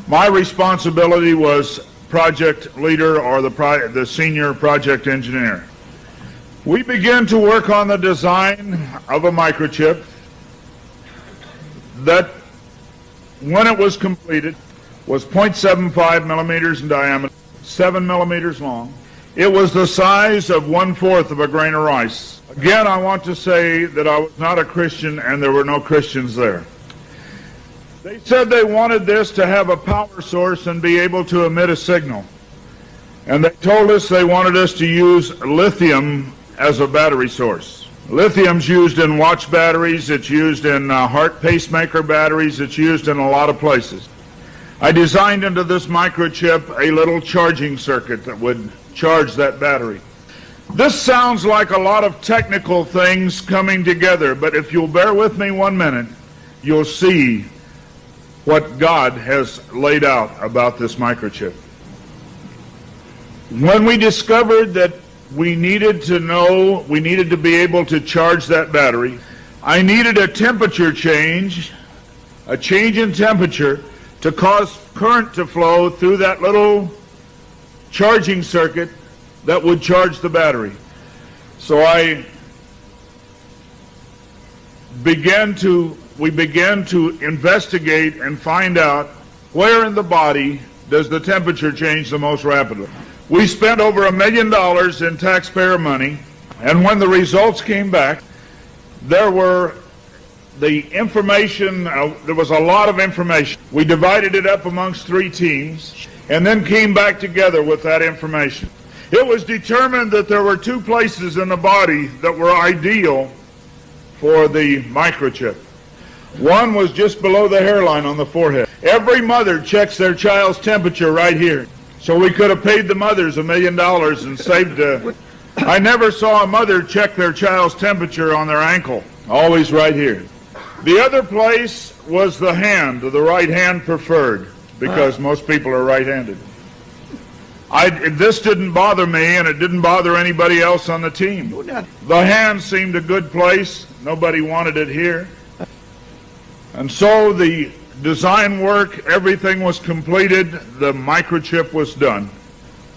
My responsibility was project leader or the senior project engineer. We began to work on the design of a microchip that, when it was completed, was 0.75 millimeters in diameter, 7 millimeters long. It was the size of 1/4 of a grain of rice. Again, I want to say that I was not a Christian and there were no Christians there. They said they wanted this to have a power source and be able to emit a signal. And they told us they wanted us to use lithium as a battery source. Lithium's used in watch batteries, it's used in heart pacemaker batteries, it's used in a lot of places. I designed into this microchip a little charging circuit that would charge that battery. This sounds like a lot of technical things coming together, but if you'll bear with me 1 minute, you'll see what God has laid out about this microchip. When we discovered that we needed to be able to charge that battery, I needed a temperature change, a change in temperature to cause current to flow through that little charging circuit that would charge the battery. So we began to investigate and find out where in the body does the temperature change the most rapidly. We spent over $1 million in taxpayer money, and when the results came back, there was a lot of information. We divided it up amongst 3 teams and then came back together with that information. It was determined that there were 2 places in the body that were ideal for the microchip. One was just below the hairline on the forehead. Every mother checks their child's temperature right here. So we could have paid the mothers $1 million and saved. I never saw a mother check their child's temperature on their ankle. Always right here. The other place was the hand, the right hand preferred, because most people are right-handed. This didn't bother me, and it didn't bother anybody else on the team. The hand seemed a good place. Nobody wanted it here. And so the design work, everything was completed. The microchip was done.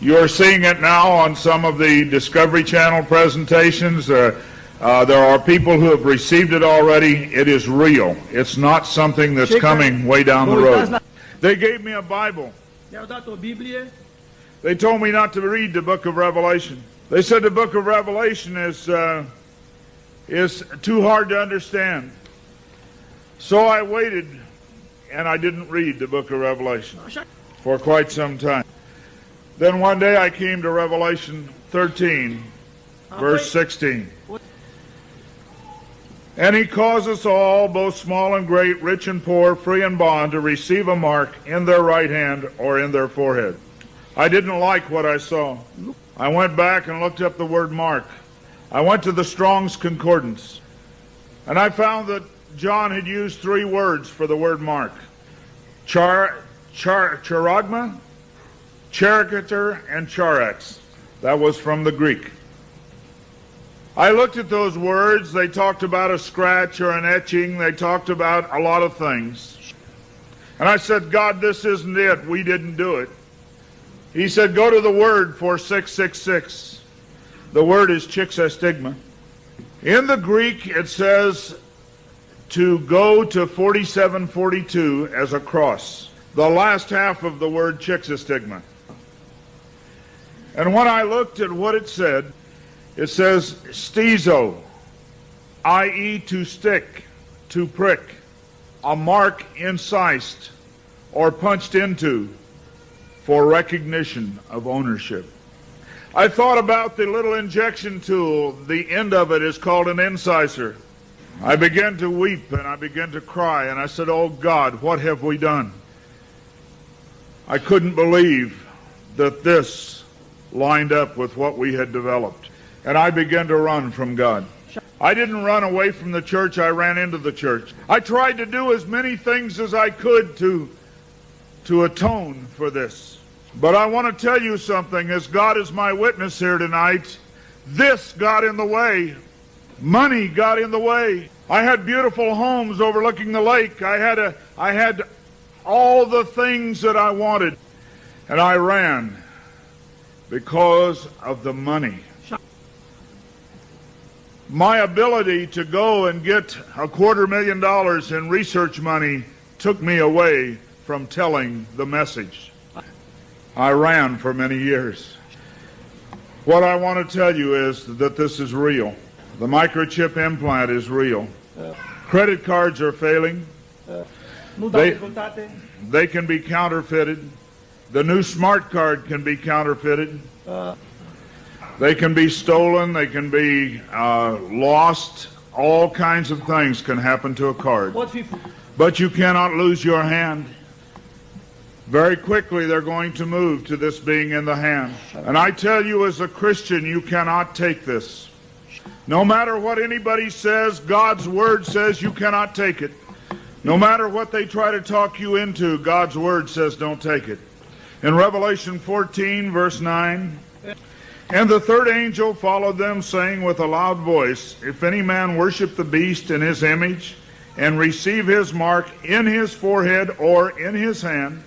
You're seeing it now on some of the Discovery Channel presentations. There are people who have received it already. It is real. It's not something that's coming way down the road. They gave me a Bible. They told me not to read the book of Revelation. They said the book of Revelation is too hard to understand. So I waited, and I didn't read the book of Revelation for quite some time. Then one day I came to Revelation 13, verse 16. And he caused us all, both small and great, rich and poor, free and bond, to receive a mark in their right hand or in their forehead. I didn't like what I saw. I went back and looked up the word mark. I went to the Strong's Concordance, and I found that John had used 3 words for the word mark. Charagma, charicature, and charax. That was from the Greek. I looked at those words. They talked about a scratch or an etching. They talked about a lot of things. And I said, God, this isn't it. We didn't do it. He said, go to the word for 666. The word is chixastigma. In the Greek, it says to go to 4742 as a cross. The last half of the word chixastigma. And when I looked at what it says stizo, i.e. to stick, to prick, a mark incised or punched into for recognition of ownership. I thought about the little injection tool. The end of it is called an incisor. I began to weep and I began to cry, and I said, oh God, what have we done? I couldn't believe that this lined up with what we had developed. And I began to run from God. I didn't run away from the church, I ran into the church. I tried to do as many things as I could to atone for this. But I want to tell you something, as God is my witness here tonight, this got in the way. Money got in the way. I had beautiful homes overlooking the lake. I had all the things that I wanted. And I ran because of the money. My ability to go and get $250,000 in research money took me away from telling the message. I ran for many years. What I want to tell you is that this is real. The microchip implant is real. Credit cards are failing. They can be counterfeited. The new smart card can be counterfeited. They can be stolen. They can be lost. All kinds of things can happen to a card. But you cannot lose your hand. Very quickly they're going to move to this being in the hand. And I tell you, as a Christian, you cannot take this. No matter what anybody says, God's Word says you cannot take it. No matter what they try to talk you into, God's Word says don't take it. In Revelation 14, verse 9, and the third angel followed them, saying with a loud voice, if any man worship the beast in his image, and receive his mark in his forehead or in his hand,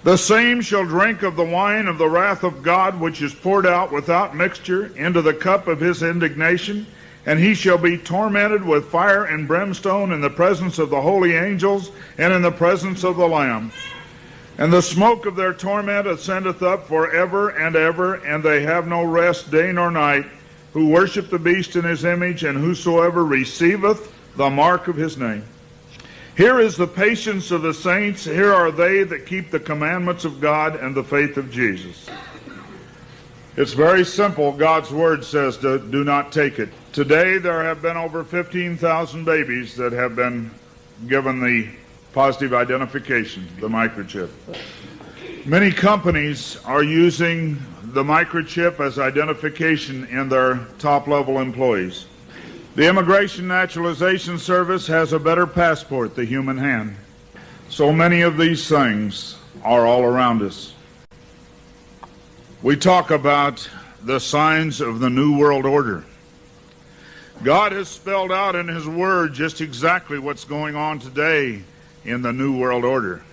the same shall drink of the wine of the wrath of God, which is poured out without mixture into the cup of his indignation, and he shall be tormented with fire and brimstone in the presence of the holy angels and in the presence of the Lamb. And the smoke of their torment ascendeth up forever and ever, and they have no rest day nor night, who worship the beast in his image, and whosoever receiveth the mark of his name. Here is the patience of the saints. Here are they that keep the commandments of God and the faith of Jesus. It's very simple. God's Word says do not take it. Today there have been over 15,000 babies that have been given the positive identification, the microchip. Many companies are using the microchip as identification in their top-level employees. The Immigration Naturalization Service has a better passport, the human hand. So many of these things are all around us. We talk about the signs of the New World Order. God has spelled out in His Word just exactly what's going on today in the New World Order.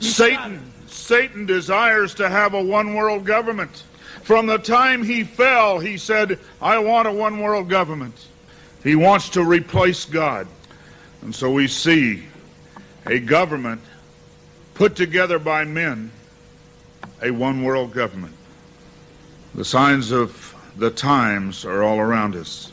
Satan desires to have a one-world government. From the time he fell, he said, I want a one-world government. He wants to replace God. And so we see a government put together by men, a one-world government. The signs of the times are all around us.